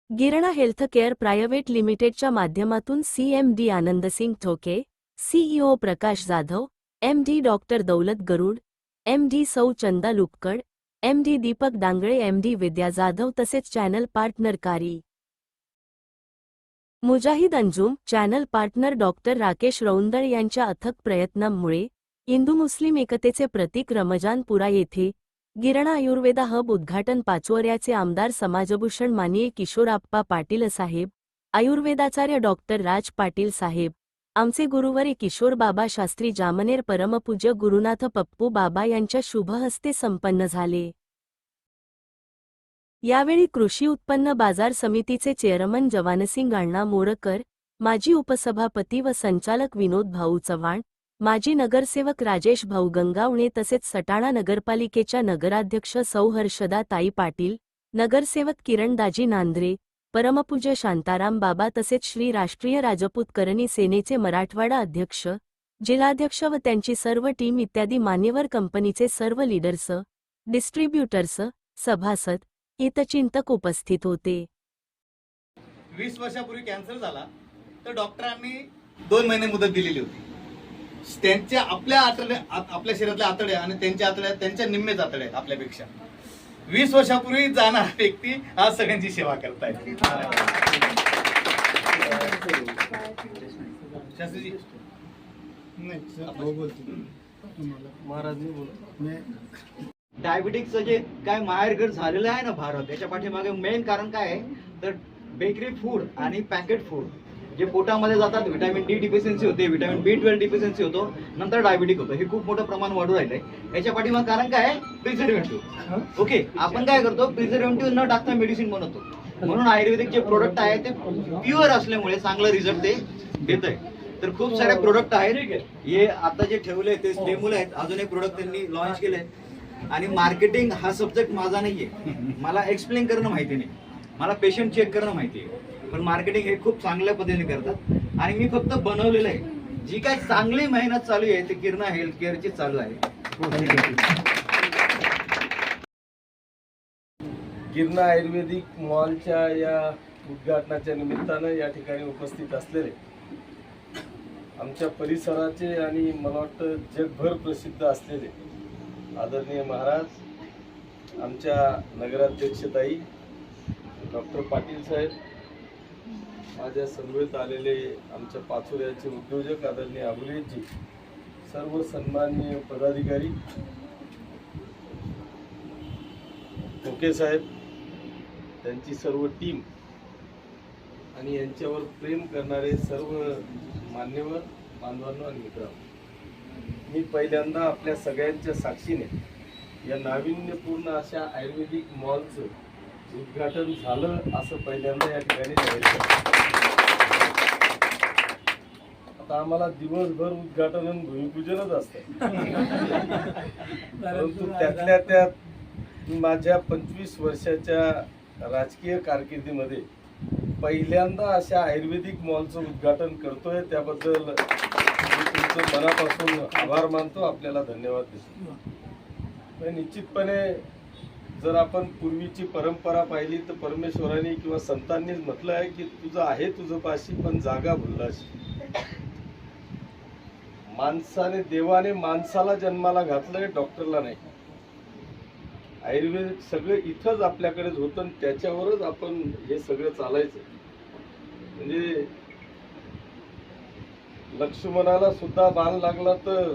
Girna healthcare private लिमिटेडच्या माध्यमातून CMD Anandsingh Thoke, CEO Prakash Jadhav, MD doctor Daulat Garud, MD सौ चंदा लुक्कड, एमडी दीपक डांगळे, एमडी विद्या जाधव तसेच channel partner Qari Mujahid Anjum, channel partner doctor Rakesh Raundal यांच्या अथक प्रयत्नांमुळे हिंदू मुस्लिम एकतेचे प्रतीक रमजानपुरा येथे गिरणा आयुर्वेदा हब उद्घाटन पाचोर्याचे आमदार समाजभूषण माननीय किशोरप्पा पाटील साहेब, आयुर्वेदाचार्य डॉक्टर राज पाटील साहेब, आमचे गुरुवरी किशोर बाबा शास्त्री जामनेर परमपूज्य गुरुनाथ पप्पू बाबा यांच्या शुभ हस्ते संपन्न झाले। यावेळी कृषी उत्पन्न बाजार समितीचे चेअरमन जवानसिंग अण्णा मोरकर, माजी उपसभापती व संचालक विनोद भाऊ चव्हाण, माजी नगरसेवक राजेश भाऊ गंगावणे तसेच सटाणा नगरपालिकेच्या नगराध्यक्ष सौ हर्षदा ताई पाटील, नगरसेवक किरणदाजी नांद्रे, परमपूज्य शांताराम बाबा तसेच श्री राष्ट्रीय राजपूत करणी सेनेचे मराठवाडा अध्यक्ष, जिल्हाध्यक्ष व त्यांची सर्व टीम इत्यादी मान्यवर कंपनीचे सर्व लीडर्स, डिस्ट्रीब्युटर्स, सभासद, हितचिंतक उपस्थित होते। 20 वर्षापूर्वी कॅन्सर झाला तर डॉक्टरांनी 2 महिने मुदत दिलेली होती। त्यांच्या आपल्या शरीरातल्या आतड्या आणि त्यांच्या आतड्या त्यांच्या निम्मेच आतड्या आहेत आपल्यापेक्षा। 20 वर्षापूर्वी जाणारा व्यक्ती आज सगळ्यांची सेवा करताय। शास्त्रीजी डायबिटिक्सचं जे काय माहेरघर झालेलं आहे ना भारत, याच्या पाठीमागे मेन कारण काय आहे तर बेकरी फूड आणि पॅकेट फूड जे पोटामध्ये जातात, व्हिटॅमिन डी डिफिशियन्सी होते, व्हिटॅमिन B12 डिफिशियन्सी होतो, नंतर डायबिटिक होतं। हे खूप मोठं प्रमाण वाढू राहिलंय। याच्या पाठीमागे कारण काय आहे? प्रिझर्वेटिव्ह। ओके, आपण काय करतो, प्रिझर्वेटिव्ह न टाकता मेडिसिन बनवतो। म्हणून आयुर्वेदिक जे प्रोडक्ट आहे ते प्युअर असल्यामुळे चांगला रिझल्ट ते देत आहे। तर खूप सारे प्रोडक्ट आहेत, हे आता जे ठेवले ते स्टेमुल आहेत, अजून एक प्रोडक्ट त्यांनी लॉन्च केले। आणि मार्केटिंग हा सब्जेक्ट माझा नाहीये, मला एक्सप्लेन करणं माहिती नाही, मला पेशंट चेक करणं माहिती आहे, पण मार्केटिंग हे खूप चांगल्या पद्धतीने करतात। आणि मी फक्त बनवलेलं आहे। जी काय चांगली मेहनत चालू आहे ते गिरणा हेल्थ केअरची चालू आहे। गिरणा आयुर्वेदिक मॉलच्या या उद्घाटनाच्या निमित्तानं या ठिकाणी उपस्थित असलेले आमच्या परिसराचे आणि मला वाटतं जगभर प्रसिद्ध असलेले आदरणीय महाराज, आमच्या नगराध्यक्षताई डॉक्टर पाटील साहेब, माझ्या समवेत आलेले आमच्या पाचोर्याचे उद्योजक आदरणीय अबुलेजी, सर्व सन्माननीय पदाधिकारी, ठोके साहेब, त्यांची सर्व टीम आणि यांच्यावर प्रेम करणारे सर्व मान्यवर बांधवांनो आणि मित्रांनो, मी पहिल्यांदा आपल्या सगळ्यांच्या साक्षीने या नाविन्यपूर्ण अशा आयुर्वेदिक मॉलचं उद्घाटन झालं असं पहिल्यांदा या ठिकाणी जाहीर करतो। आता आम्हाला दिवसभर उद्घाटन आणि भूमिपूजनच असतं, परंतु त्यातल्या त्यात माझ्या 25 वर्षाच्या राजकीय कारकिर्दीमध्ये पहिल्यांदा अशा आयुर्वेदिक मॉलचं उद्घाटन करतोय, त्याबद्दल तुमचं मनापासून आभार मानतो, आपल्याला धन्यवाद देतो। निश्चितपणे जर आपण पूर्वीची परंपरा पाहिली तर परमेश्वराने किंवा संतांनीच म्हटलं आहे की तुझं आहे तुझं पाशी पण जागा भुललाशी। देवाने माणसाला जन्माला घातलंय, डॉक्टरला नाही। आयुर्वेद सगळं इथंच आपल्याकडेच होतं आणि त्याच्यावरच आपण हे सगळं चालायचं। म्हणजे लक्ष्मणाला सुद्धा बाण लागला तर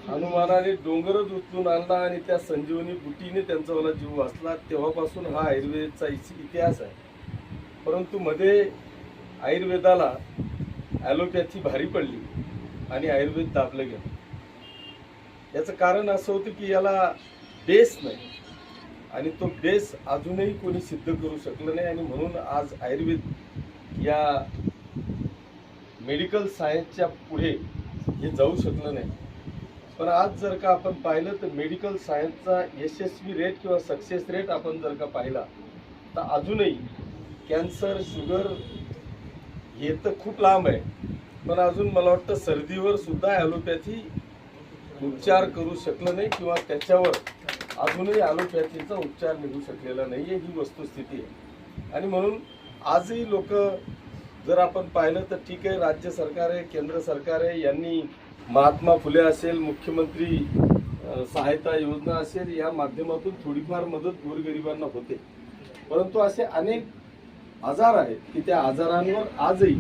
हनुमानाने डोंगरच उचलून आणला आणि त्या संजीवनी बुटीने त्यांचा वाला जीव वाचला। तेव्हापासून हा आयुर्वेदचा इतिहास आहे। परंतु मध्ये आयुर्वेदाला ॲलोपॅथी भारी पडली आणि आयुर्वेद दाबलं गेलं। याचं कारण असं होतं की याला बेस नाही आणि तो बेस अजूनही कोणी सिद्ध करू शकलं नाही। आणि म्हणून आज आयुर्वेद या मेडिकल सायन्सच्या पुढे हे जाऊ शकलं नाही। पण आज जर का आपण पाहिलं तर मेडिकल सायन्सचा यशस्वी रेट किंवा सक्सेस रेट आपण जर का पाहिला तर अजूनही कॅन्सर, शुगर हे तर खूप लांब आहे, पण अजून मला वाटतं सर्दीवर सुद्धा ॲलोपॅथी उपचार करू शकलं नाही किंवा त्याच्यावर अजूनही ॲलोपॅथीचा उपचार निघू शकलेला नाही आहे, ही वस्तुस्थिती आहे। आणि म्हणून आजही लोक जर आपण पाहिलं तर ठीक आहे, राज्य सरकार आहे, केंद्र सरकार आहे, यांनी महात्मा फुले असेल, मुख्यमंत्री सहायता योजना असेल, या माध्यमातून थोडीफार मदत गोरगरिबांना होते. परंतु असे अनेक आजार आहेत की त्या आजारांवर आजही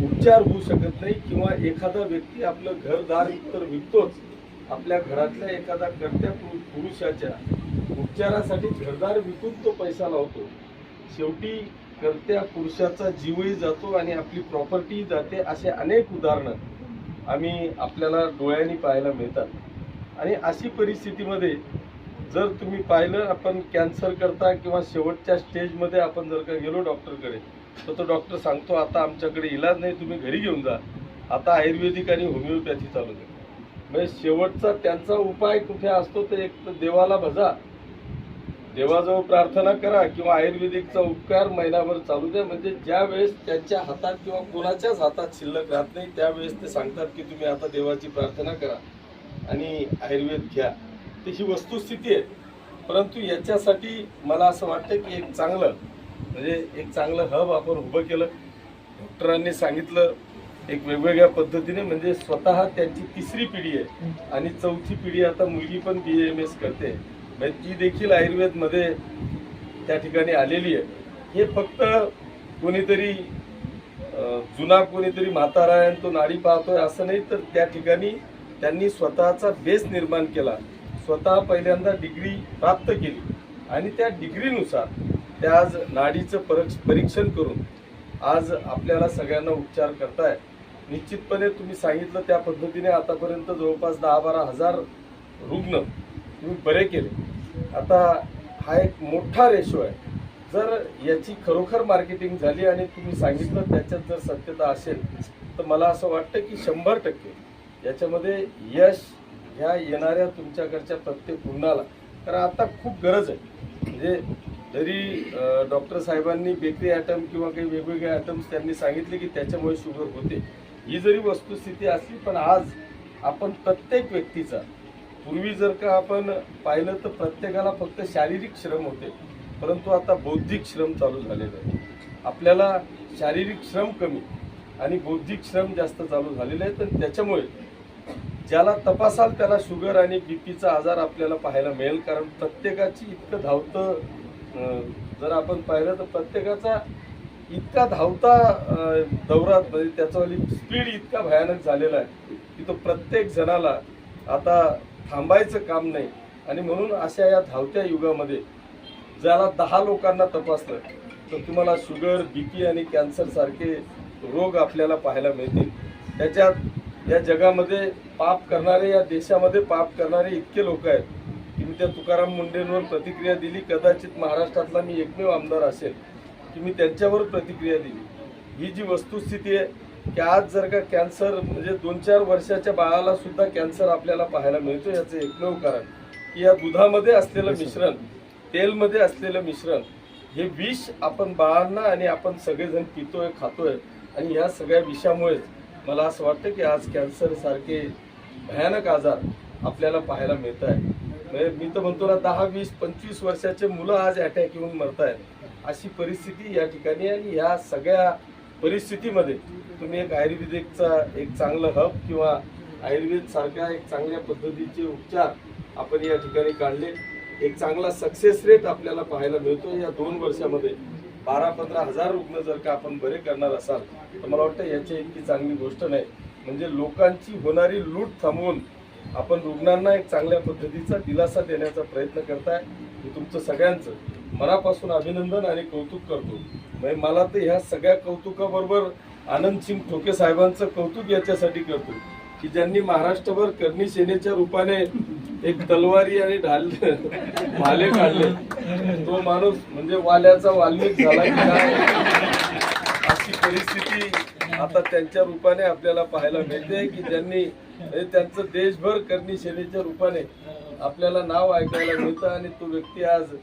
उपचार होऊ शकत नाही, किंवा एखादा व्यक्ती आपलं घरदार तर विकतोच, आपल्या घरातल्या एखादा कर्त्या पुरुषाच्या उपचारासाठी घरदार विकून तो पैसा लावतो. शेवटी कर्त्या पुरुषाचा जीवही जातो आणि आपली प्रॉपर्टी जाते. असे अनेक उदाहरणं आम्ही आपल्याला डोळ्यांनी पाहायला मिळतात. आणि अशी परिस्थितीमध्ये जर तुम्ही पाहिलं, आपण कॅन्सर करता किंवा शेवटच्या स्टेजमध्ये आपण जर का गेलो डॉक्टरकडे, तर तो डॉक्टर सांगतो आता आमच्याकडे इलाज नाही, तुम्ही घरी घेऊन जा, आता आयुर्वेदिक आणि होमिओपॅथी चालू करा. म्हणजे शेवटचा त्यांचा उपाय कुठे असतो, तर एक तर देवाला भजा, देवाजवळ प्रार्थना करा, किंवा आयुर्वेदिकचा उपचार महिनाभर चालू द्या. म्हणजे ज्या वेळेस त्यांच्या हातात किंवा कोणाच्याच हातात शिल्लक राहत नाही, त्यावेळेस ते सांगतात की तुम्ही आता देवाची प्रार्थना करा आणि आयुर्वेद घ्या. तर ही वस्तुस्थिती आहे. परंतु याच्यासाठी मला असं वाटतं की एक चांगलं हब आपण उभं केलं. डॉक्टरांनी सांगितलं एक वेगवेगळ्या पद्धतीने, म्हणजे स्वतः त्यांची 3री पिढी आहे आणि 4थी पिढी आता मुलगी पण BAMS करते, म्हणजे ती देखील आयुर्वेदमध्ये त्या ठिकाणी आलेली आहे. हे फक्त कोणीतरी जुना कोणीतरी म्हातारा आहे आणि तो नाडी पाहतोय असं नाही, तर त्या ठिकाणी त्यांनी स्वतःचा बेस निर्माण केला, स्वतः पहिल्यांदा डिग्री प्राप्त केली आणि त्या डिग्रीनुसार त्या आज नाडीचं परीक्षण करून आज आपल्याला सगळ्यांना उपचार करताय. निश्चितपणे तुम्ही सांगितलं त्या पद्धतीने आतापर्यंत जवळपास 10-12 हजार रुग्ण तुम्ही बरे केले. आता हा एक मोठा रेशो आहे. जर याची खरोखर मार्केटिंग झाली आणि तुम्ही सांगितलं त्याच्यात जर सत्यता असेल, तर मला असं वाटतं की 100% याच्यामध्ये यश ह्या येणाऱ्या तुमच्याकडच्या प्रत्येक रुग्णाला, कारण आता खूप गरज आहे. म्हणजे जरी डॉक्टर साहेबांनी बेकरी आयटम किंवा काही वेगवेगळे आयटम्स त्यांनी सांगितले की त्याच्यामुळे शुगर होते, ही जरी वस्तुस्थिती असली, पण आज आपण प्रत्येक व्यक्तीचा, पूर्वी जर का आपण पाहिलं तर प्रत्येकाला फक्त शारीरिक श्रम होते, परंतु आता बौद्धिक श्रम चालू झालेले आहे. आपल्याला शारीरिक श्रम कमी आणि बौद्धिक श्रम जास्त चालू झालेले आहेत. तर त्याच्यामुळे ज्याला तपासाल त्याला शुगर आणि बीपीचा आजार आपल्याला पाहायला मिळेल. कारण प्रत्येकाची इतकं धावतं, जर आपण पाहिलं तर प्रत्येकाचा इतका धावता दौरात, म्हणजे त्याचावाली स्पीड इतका भयानक झालेला आहे की तो प्रत्येक जणाला आता थांबायचं काम नाही. आणि म्हणून अशा या धावत्या युगामध्ये ज्याला 10 लोकांना तपासलं तर तुम्हाला शुगर, बीपी आणि कॅन्सर सारखे रोग आपल्याला पाहायला मिळतील. त्याच्यात या जगामध्ये पाप करणारे, या देशामध्ये पाप करणारे इतके लोक आहेत की मी त्या तुकाराम मुंडेंवर प्रतिक्रिया दिली. कदाचित महाराष्ट्रातला मी एकमेव आमदार असेल की मी त्यांच्यावर प्रतिक्रिया दिली. ही जी वस्तुस्थिती आहे की आज जर का कॅन्सर, म्हणजे 2-4 वर्षाच्या बाळाला सुद्धा कॅन्सर आपल्याला पाहायला मिळतो, याचं एकमेव कारण की या दुधामध्ये असलेलं मिश्रण, तेलमध्ये असलेलं मिश्रण, हे विष आपण बाळांना आणि आपण सगळेजण पितोय, खातोय. आणि ह्या सगळ्या विषामुळेच मला असं वाटतं की आज कॅन्सर सारखे भयानक आजार आपल्याला पाहायला मिळत आहे. मी तर म्हणतो ना, 10, 20, 25 वर्षाचे मुलं आज अटॅक येऊन मरत आहेत. अशी परिस्थिती या ठिकाणी. आणि या सगळ्या परिस्थितीमध्ये तुम्ही एक आयुर्वेदिकचा एक चांगलं हब किंवा आयुर्वेद सारख्या एक चांगल्या पद्धतीचे उपचार आपण या ठिकाणी काढले. एक चांगला सक्सेस रेट आपल्याला पाहायला मिळतो. या 2 वर्षामध्ये 12-15 हजार रुग्ण जर का आपण बरे करणार असाल तर मला वाटतं याची इतकी चांगली गोष्ट नाही. म्हणजे लोकांची होणारी लूट थांबवून आपण रुग्णांना एक चांगल्या पद्धतीचा दिलासा देण्याचा प्रयत्न करताय. मी तुमचं सगळ्यांचं मनापासून अभिनंदन आणि कौतुक करतो. म्हणजे मला तर ह्या सगळ्या कौतुकाबरोबर आनंदसिंग ठोके साहेबांचं कौतुक याच्यासाठी करतो की ज्यांनी महाराष्ट्रभर करणी सेनेच्या रूपाने एक तलवारी आणि भाले काढले. तो माणूस म्हणजे वाल्याचा वाल्मिक झाला की काय, अशी परिस्थिती आता त्यांच्या रूपाने आपल्याला पाहायला मिळते की ज्यांनी त्यांचं देशभर करणी सेनेच्या रूपाने आपल्याला नाव ऐकायला मिळतं. आणि तो व्यक्ती आज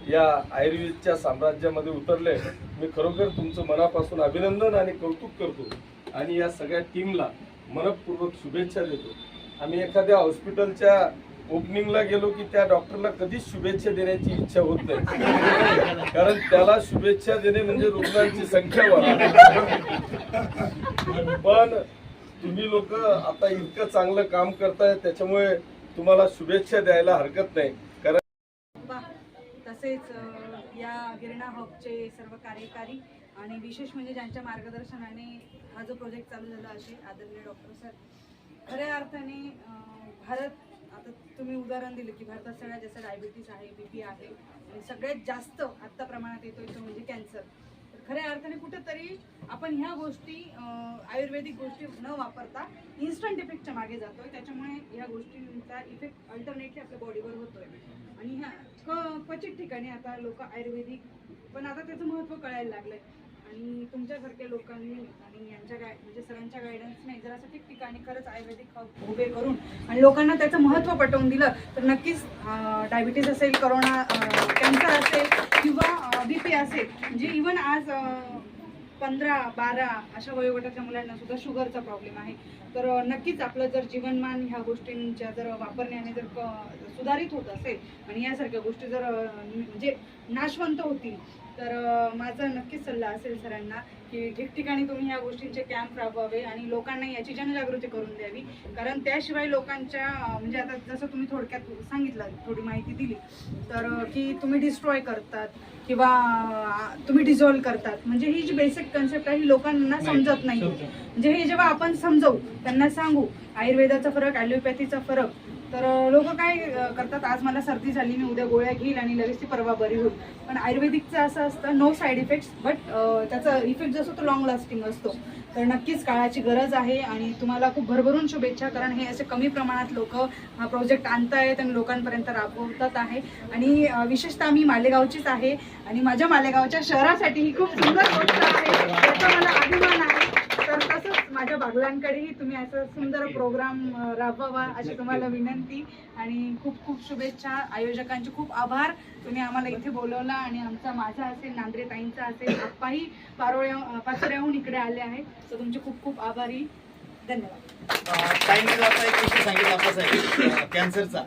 या आयुर्वेदच्या साम्राज्यामध्ये उतरले. मी खरोखर तुमचं मनापासून अभिनंदन आणि कौतुक करतो आणि या सगळ्या टीमला मनपूर्वक शुभेच्छा देतो. आम्ही एखाद्या हॉस्पिटलच्या ओपनिंगला गेलो की त्या डॉक्टरला कधीच शुभेच्छा देण्याची इच्छा होत नाही, कारण त्याला शुभेच्छा देणे म्हणजे रुग्णांची संख्या वाढवणे. पण तुम्ही लोक आता इतकं चांगलं काम करताय, त्याच्यामुळे तुम्हाला शुभेच्छा द्यायला हरकत नाही. कारण तसेच या गिरणा हबचे सर्व कार्यकारी आणि विशेष म्हणजे ज्यांच्या मार्गदर्शनाने हा जो प्रोजेक्ट चालू झाला असे आदरणीय डॉक्टर सर. खऱ्या अर्थाने भारत, आता तुम्ही उदाहरण दिलं की भारतात सगळ्यात जास्त डायबिटीस आहे, बीपी आहे आणि सगळ्यात जास्त आत्ता प्रमाणात येतोय तो म्हणजे कॅन्सर. तर खऱ्या अर्थाने कुठेतरी आपण ह्या गोष्टी आयुर्वेदिक गोष्टी न वापरता इन्स्टंट इफेक्टच्या मागे जातोय. त्याच्यामुळे ह्या गोष्टींचा इफेक्ट अल्टरनेटली आपल्या बॉडीवर होतोय आणि ह्या क्वचित ठिकाणी आता लोक आयुर्वेदिक, पण आता त्याचं महत्त्व कळायला लागलंय. आणि तुमच्यासारख्या लोकांनी आणि यांच्या म्हणजे सरांच्या गायडन्सने जर असं ठिकठिकाणी खरंच आयुर्वेदिक हब उभे करून आणि लोकांना त्याचं महत्त्व पटवून दिलं तर नक्कीच डायबिटीस असेल, करोना, कॅन्सर असेल किंवा बीपी असेल, म्हणजे इवन आज 15-12 अशा वयोगटाच्या मुलांना सुद्धा शुगरचा प्रॉब्लेम आहे. तर नक्कीच आपलं जर जीवनमान ह्या गोष्टींच्या जर वापरण्याने जर सुधारित होत असेल आणि यासारख्या गोष्टी जर म्हणजे नाशवंत होतील तर माझा नक्कीच सल्ला असेल सरांना की ठिकठिकाणी तुम्ही ह्या गोष्टींचे कॅम्प राबवावे आणि लोकांना याची जनजागृती करून द्यावी. कारण त्याशिवाय लोकांच्या म्हणजे आता जसं तुम्ही थोडक्यात सांगितलं, थोडी माहिती दिली तर की तुम्ही डिस्ट्रॉय करतात किंवा तुम्ही डिझॉल्व करतात, म्हणजे ही जी बेसिक कन्सेप्ट आहे ही लोकांना समजत नाही. म्हणजे हे जेव्हा आपण समजवू, त्यांना सांगू आयुर्वेदाचा फरक, ॲलोपॅथीचा फरक, तर लोक काय करतात, आज मला सर्दी झाली मी उद्या गोळ्या घेईल आणि लगेच ती परवा बरी होईल. पण आयुर्वेदिकचं असं असतं नो साईड इफेक्ट्स, बट त्याचा इफेक्ट जो असतो तो लॉंग लास्टिंग असतो. तर नक्कीच काळाची गरज आहे आणि तुम्हाला खूप भरभरून शुभेच्छा, कारण हे असे कमी प्रमाणात लोक हा प्रोजेक्ट आणतायत आणि लोकांपर्यंत राबवतात आहे. आणि विशेषतः मी मालेगावचीच आहे आणि माझ्या मालेगावच्या शहरासाठी ही खूप सुंदर गोष्ट आहे, याचा मला अभिमान आहे. तर तसंच माझ्या बागलांकडेही तुम्ही असं सुंदर प्रोग्राम राबवावा अशी तुम्हाला विनंती आणि खूप खूप शुभेच्छा. आयोजकांचे खूप आभार, तुम्ही आम्हाला इथे बोलवला आणि माझा असेल, नांद्रे ताईंचा असेल, आप्पाही पाचोऱ्याहून इकडे आले आहेत, तर तुमचे खूप खूप आभारी. धन्यवाद. ताईंनी आता एक विषय सांगितला आपला साहेब कॅन्सरचा.